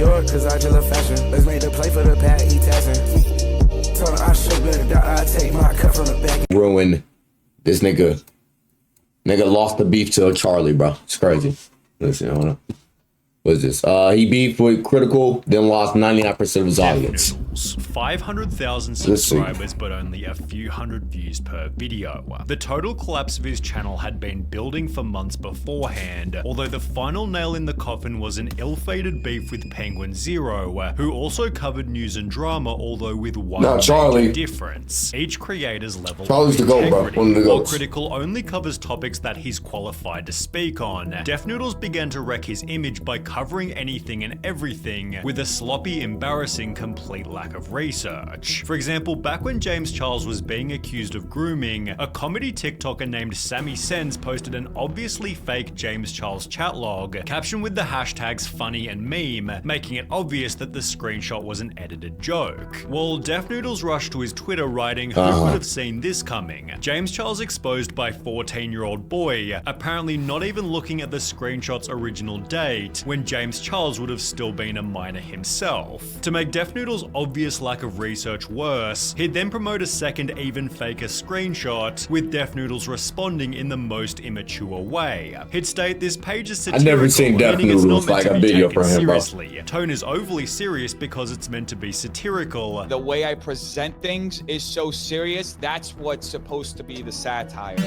York, cause I just love fashion. Let's make the play for the pad, he taxing. Told her I should better die, I take my cut from the back. Ruin this nigga. Nigga lost the beef to Charlie, bro. It's crazy. Listen, hold on. What is this? He beefed with Critical, then lost 99% of his audience. Noodles. 500,000 subscribers, but only a few hundred views per video. The total collapse of his channel had been building for months beforehand, although the final nail in the coffin was an ill-fated beef with Penguin Zero, who also covered news and drama, although with one major difference. Each creator's level Charlie's the goat, bro. One of the goats. While Critical only covers topics that he's qualified to speak on, Def Noodles began to wreck his image by covering anything and everything with a sloppy, embarrassing, complete lack of research. For example, back when James Charles was being accused of grooming, a comedy TikToker named Sammy Sens posted an obviously fake James Charles chat log, captioned with the hashtags funny and meme, making it obvious that the screenshot was an edited joke. Well, Def Noodles rushed to his Twitter writing, "Who would have seen this coming? James Charles exposed by 14-year-old boy, apparently not even looking at the screenshot's original date, when James Charles would have still been a minor himself." To make Def Noodles' obvious lack of research worse, he'd then promote a second even faker screenshot, with Def Noodles responding in the most immature way. He'd state, "This page is satirical, I've never seen Def Noodles like a video from him, bro. Tone is overly serious because it's meant to be satirical. The way I present things is so serious, that's what's supposed to be the satire."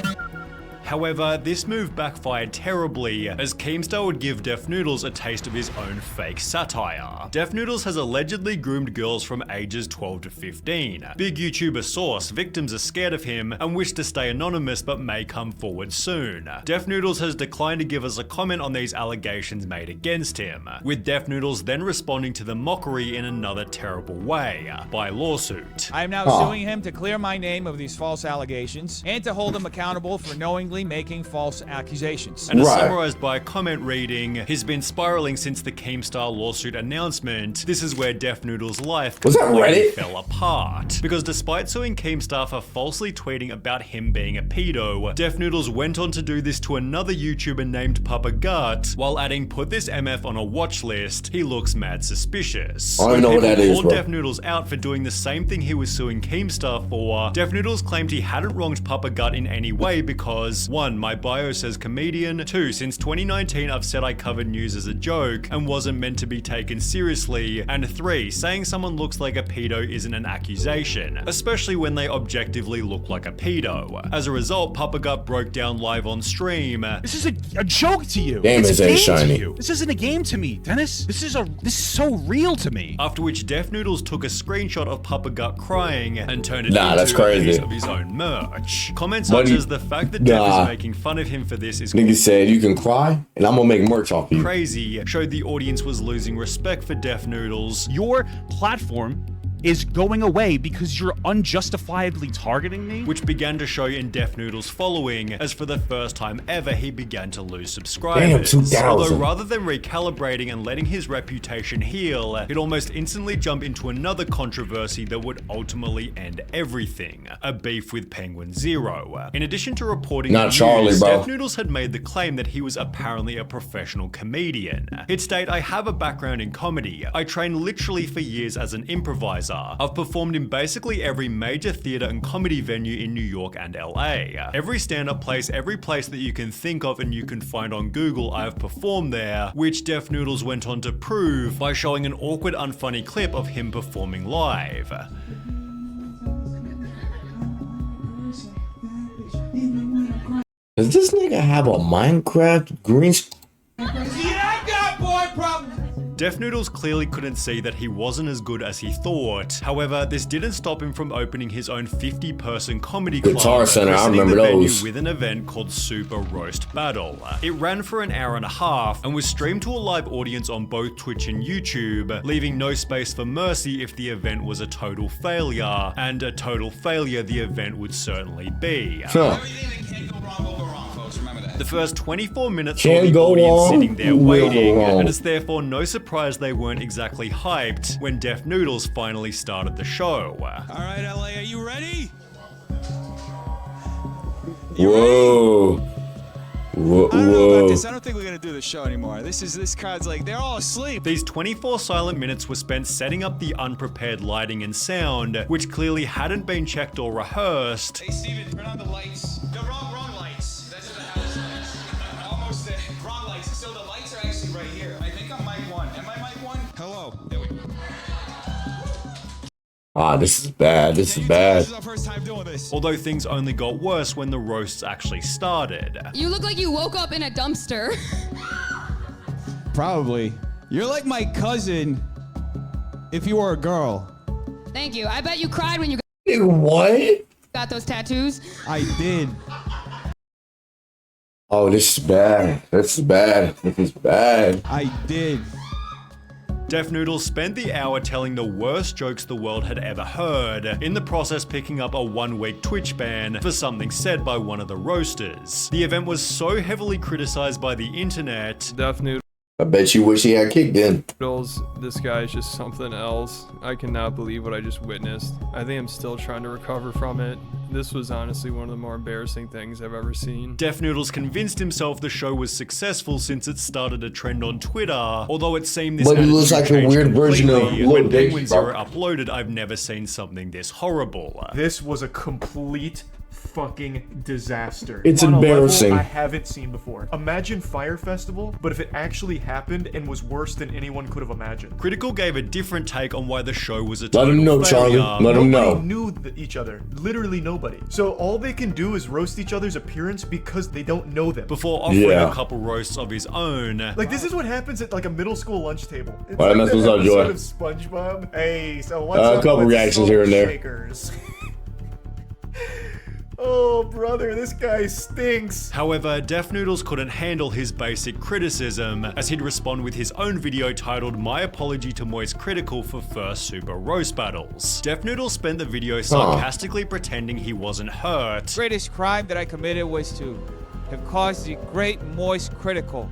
However, this move backfired terribly, as Keemstar would give Def Noodles a taste of his own fake satire. Def Noodles has allegedly groomed girls from ages 12 to 15. Big YouTuber source, victims are scared of him and wish to stay anonymous but may come forward soon. Def Noodles has declined to give us a comment on these allegations made against him, with Def Noodles then responding to the mockery in another terrible way, by lawsuit. I am now suing him to clear my name of these false allegations and to hold him accountable for knowingly making false accusations. And as summarized by a comment reading, "He's been spiraling since the Keemstar lawsuit announcement. This is where Def Noodles' life completely fell apart." Because despite suing Keemstar for falsely tweeting about him being a pedo, Def Noodles went on to do this to another YouTuber named Papa Gut, while adding "put this MF on a watch list, he looks mad suspicious." I don't know what that is, bro. Def Noodles out for doing the same thing he was suing Keemstar for. Def Noodles claimed he hadn't wronged Papa Gut in any way because 1. My bio says comedian. 2. Since 2019 I've said I covered news as a joke and wasn't meant to be taken seriously. And 3. Saying someone looks like a pedo isn't an accusation, especially when they objectively look like a pedo. As a result, Papa Gut broke down live on stream. "This is a joke to you. Game is a shiny. This isn't a game to me, Dennis. This is so real to me." After which Def Noodles took a screenshot of Papa Gut crying and turned it that's into crazy. a piece of his own merch. Comments such as "the fact that Def is making fun of him for this is nigga said you can cry and I'm gonna make merch off you." crazy," showed the audience was losing respect for Def Noodles. Your platform is going away because you're unjustifiably targeting me? Which began to show in Def Noodles' following, as for the first time ever he began to lose subscribers. Damn, 2,000. Although rather than recalibrating and letting his reputation heal, he'd almost instantly jump into another controversy that would ultimately end everything, a beef with Penguin Zero. In addition to reporting Not the news, Charlie, bro. Def Noodles had made the claim that he was apparently a professional comedian. He'd state, "I have a background in comedy. I trained literally for years as an improviser. I've performed in basically every major theater and comedy venue in New York and LA. Every stand-up place, every place that you can think of and you can find on Google, I have performed there," which Def Noodles went on to prove by showing an awkward, unfunny clip of him performing live. Does this nigga have a Minecraft green screen? Def Noodles clearly couldn't see that he wasn't as good as he thought. However, this didn't stop him from opening his own 50-person comedy club, Guitar Center, I presenting remember the venue those. with an event called Super Roast Battle. It ran for an hour and a half and was streamed to a live audience on both Twitch and YouTube, leaving no space for mercy if the event was a total failure, and a total failure the event would certainly be. The first 24 minutes saw the audience sitting there waiting, and it's therefore no surprise they weren't exactly hyped when Def Noodles finally started the show. Alright, LA, are you ready? Whoa. Whoa, I don't know about whoa. this. I don't think we're gonna do the show anymore. This crowd's like, they're all asleep. These 24 silent minutes were spent setting up the unprepared lighting and sound, which clearly hadn't been checked or rehearsed. Hey, Steven, turn on the lights. No, wrong lights. That's the house lights. Almost there. Wrong lights. So the lights are actually right here. I think I'm mic 1. Am I mic 1? Hello. There we go. Ah, this is bad. This is bad. This is our first time doing this. Although things only got worse when the roasts actually started. You look like you woke up in a dumpster. Probably. You're like my cousin if you were a girl. Thank you. I bet you cried when you Nigga, what? got those tattoos. I did. Oh, this is bad. This is bad. This is bad. I did. Def Noodles spent the hour telling the worst jokes the world had ever heard, in the process picking up a 1-week Twitch ban for something said by one of the roasters. The event was so heavily criticized by the internet. Def I bet you wish he had kicked in. Noodles, this guy is just something else. I cannot believe what I just witnessed. I think I'm still trying to recover from it. This was honestly one of the more embarrassing things I've ever seen. Def Noodles convinced himself the show was successful since it started a trend on Twitter, although it seemed this But it looks attitude like a changed weird version of completely Lil when Dicky, Penguin bro. Zero uploaded I've never seen something this horrible. This was a complete fucking disaster. It's On a level embarrassing. I haven't seen before. Imagine Fire Festival, but if it actually happened and was worse than anyone could have imagined. Critical gave a different take on why the show was a Let total him know, Charlie. failure. Let him know. Nobody knew each other. Literally nobody. So all they can do is roast each other's appearance because they don't know them. Before offering Yeah. a couple roasts of his own. Like, this is what happens at like a middle school lunch table. It's Alright, like man, that what's up, Joy? episode of SpongeBob. Hey, so what's A up couple with reactions Salt here and there. Shakers? Oh, brother, this guy stinks. However, Def Noodles couldn't handle his basic criticism, as he'd respond with his own video titled My Apology to Moist Critical for First Super Roast Battles. Def Noodles spent the video sarcastically pretending he wasn't hurt. Greatest crime that I committed was to have caused the great Moist Critical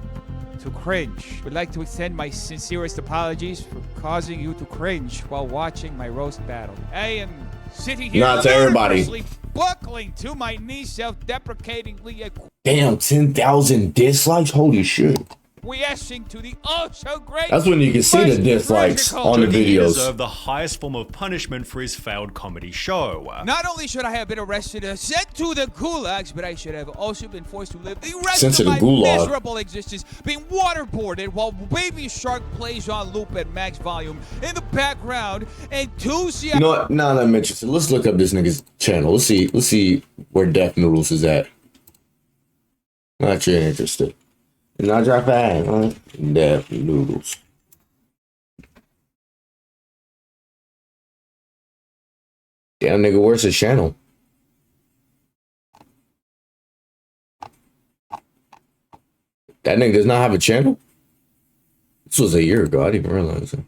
to cringe. Would like to extend my sincerest apologies for causing you to cringe while watching my roast battle. I am sitting here Not to everybody. ludicrously buckling to my knees self-deprecatingly Damn, 10,000 dislikes? Holy shit. acquiescing to the also great. That's when you can see the Moist dislikes Critical. on the Jokey, he videos. deserved the highest form of punishment for his failed comedy show. Not only should I have been arrested and sent to the gulags, but I should have also been forced to live the rest Sent to of the my gulag. miserable existence being waterboarded while Baby Shark plays on loop at max volume in the background and You know what? Now that I'm interested, let's look up this nigga's channel. Let's see where Def Noodles is at. Not you interested. Not your fan, huh? Def Noodles. Damn, nigga, where's his channel? That nigga does not have a channel? This was a year ago. I didn't even realize it.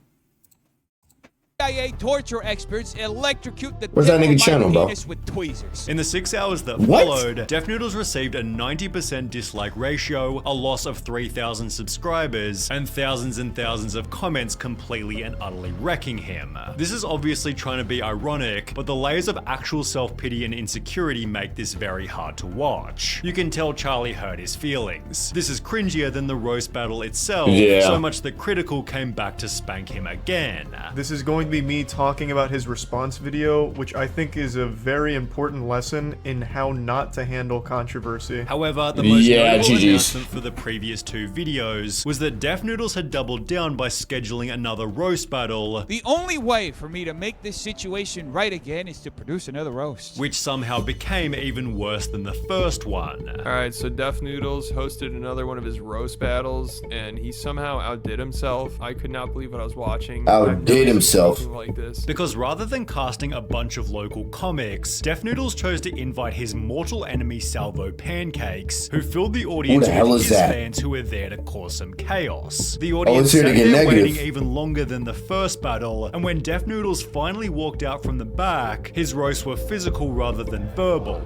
CIA torture experts electrocute the Where's that tip nigga of my channel, bro? penis with tweezers. In the 6 hours that What? followed, Def Noodles received a 90% dislike ratio, a loss of 3,000 subscribers, and thousands of comments completely and utterly wrecking him. This is obviously trying to be ironic, but the layers of actual self-pity and insecurity make this very hard to watch. You can tell Charlie hurt his feelings. This is cringier than the roast battle itself, Yeah. so much that Critical came back to spank him again. This is going to be me talking about his response video, which I think is a very important lesson in how not to handle controversy. However, the most Yeah, notable GG's. announcement for the previous 2 videos was that Def Noodles had doubled down by scheduling another roast battle, The only way for me to make this situation right again is to produce another roast. which somehow became even worse than the first one. Alright, so Def Noodles hosted another one of his roast battles, and he somehow outdid himself. I could not believe what I was watching. I've never Outdid seen himself. anything like this. Because rather than casting a bunch of local comics, Def Noodles chose to invite his mortal enemy Salvo Pancakes, who filled the audience hell with is his that? fans who were there to cause some chaos. The audience it's here to sat get there negative. waiting even longer than the first battle, and when Def Noodles finally walked out from the back, his roasts were physical rather than verbal.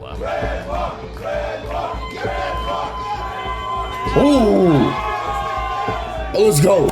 Ooh. Let's go.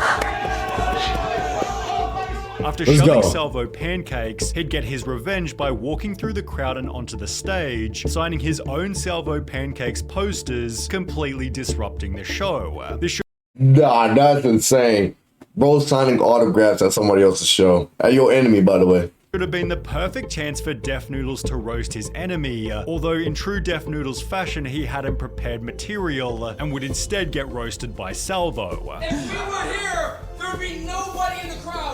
After Let's shoving go. Salvo pancakes, he'd get his revenge by walking through the crowd and onto the stage, signing his own Salvo pancakes posters, completely disrupting the show. This Nah, that's insane. Bro signing autographs at somebody else's show. At your enemy, by the way. should have been the perfect chance for Def Noodles to roast his enemy, although in true Def Noodles fashion he hadn't prepared material and would instead get roasted by Salvo. If we were here, there'd be nobody in the crowd.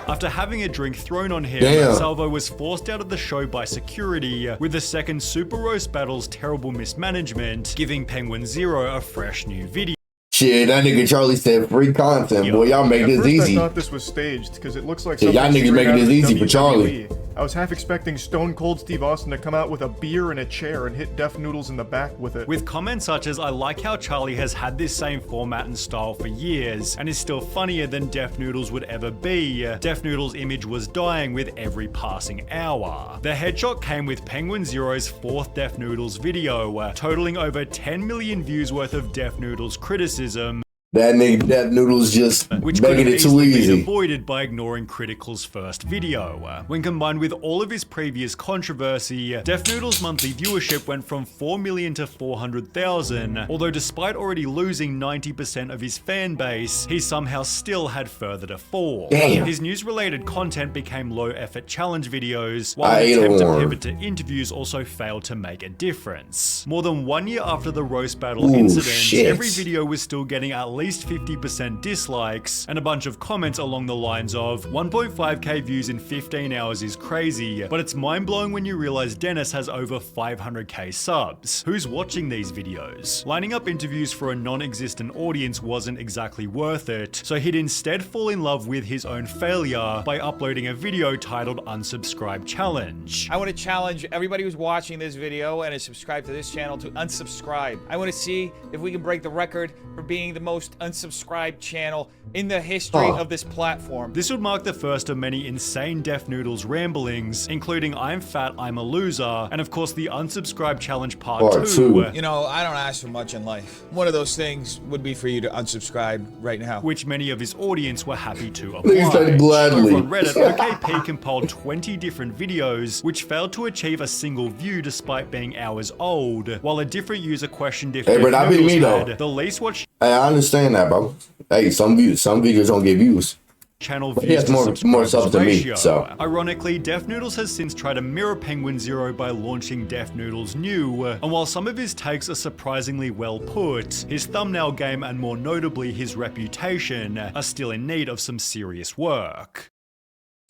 After having a drink thrown on him, Damn. Salvo was forced out of the show by security, with the second Super Roast Battle's terrible mismanagement giving Penguin Zero a fresh new video. Shit, that nigga Charlie said free content. Boy, y'all make At this first easy. I thought this was staged because it looks like Yeah, y'all something niggas straight making out this of easy for WWE. Charlie. I was half expecting Stone Cold Steve Austin to come out with a beer and a chair and hit Def Noodles in the back with it. With comments such as, "I like how Charlie has had this same format and style for years and is still funnier than Def Noodles would ever be. Def Noodles' image was dying with every passing hour." The headshot came with Penguin Zero's fourth Def Noodles video, totaling over 10 million views worth of Def Noodles criticism, That nigga, that Noodles just which could making have it too easily been easy. avoided by ignoring Critical's first video. When combined with all of his previous controversy, Def Noodles' monthly viewership went from 4 million to 400,000, although despite already losing 90% of his fan base, he somehow still had further to fall. Damn. His news-related content became low-effort challenge videos, while I an ate a attempt to worm. pivot to interviews also failed to make a difference. More than 1 year after the roast battle Ooh, incident, shit. every video was still getting at least 50% dislikes and a bunch of comments along the lines of 1.5k views in 15 hours is crazy, but it's mind-blowing when you realize Dennis has over 500k subs. Who's watching these videos? Lining up interviews for a non-existent audience wasn't exactly worth it, so he'd instead fall in love with his own failure by uploading a video titled Unsubscribe Challenge. I want to challenge everybody who's watching this video and is subscribed to this channel to unsubscribe. I want to see if we can break the record for being the most unsubscribed channel in the history of this platform. This would mark the first of many insane Def Noodles ramblings, including I'm Fat, I'm a Loser, and of course the Unsubscribe Challenge Part 2. You know, I don't ask for much in life. One of those things would be for you to unsubscribe right now. Which many of his audience were happy to Niggas said oblige. gladly. Over on Reddit, OKP compiled 20 different videos, which failed to achieve a single view despite being hours old, while a different user questioned if Hey, Def but that be Noodles me, though. had the least watched Hey, I understand that, bro. Hey, some videos don't get views. channel But he views has to more subscribers subs than me, ratio. so. Ironically, Def Noodles has since tried to mirror Penguin Zero by launching Def Noodles New, and while some of his takes are surprisingly well put, his thumbnail game and more notably his reputation are still in need of some serious work.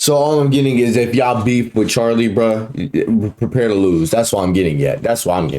So all I'm getting is if y'all beef with Charlie, bro, prepare to lose. That's what I'm getting at. That's what I'm getting.